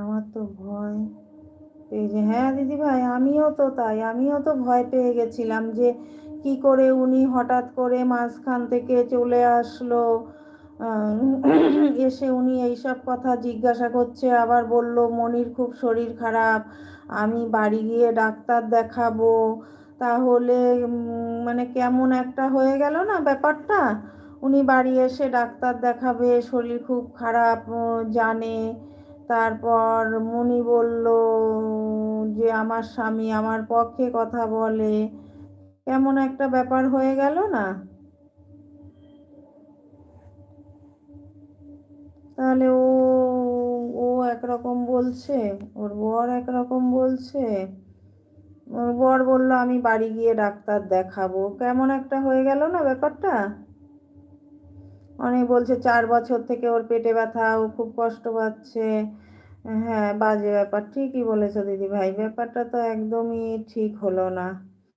আমার তো ভয় এই যে, হ্যাঁ দিদিভাই, আমিও তো তাই, আমিও তো ভয় পেয়ে গেছিলাম যে কি করে উনি হঠাৎ করে মাঝখান থেকে চলে আসলো। এসে উনি এইসব কথা জিজ্ঞাসা করছে, আবার বলল মনির খুব শরীর খারাপ, আমি বাড়ি গিয়ে ডাক্তার দেখাবো। তাহলে মানে কেমন একটা হয়ে গেল না ব্যাপারটা। উনি বাড়ি এসে ডাক্তার দেখাবে, শরীর খুব খারাপ জানে। তারপর মুনি বলল যে আমার স্বামী আমার পক্ষে কথা বলে, কেমন একটা ব্যাপার হয়ে গেল না। তাহলে ও একরকম বলছে, ওর বর একরকম বলছে। ওর বর বলল আমি বাড়ি গিয়ে ডাক্তার দেখাবো, কেমন একটা হয়ে গেল না ব্যাপারটা। অনেক বলছে 4 বছর থেকে ওর পেটে ব্যথা, ও খুব কষ্ট পাচ্ছে। হ্যাঁ, বাজে ব্যাপার, ঠিকই বলেছো দিদি ভাই, ব্যাপারটা তো একদমই ঠিক হলো না।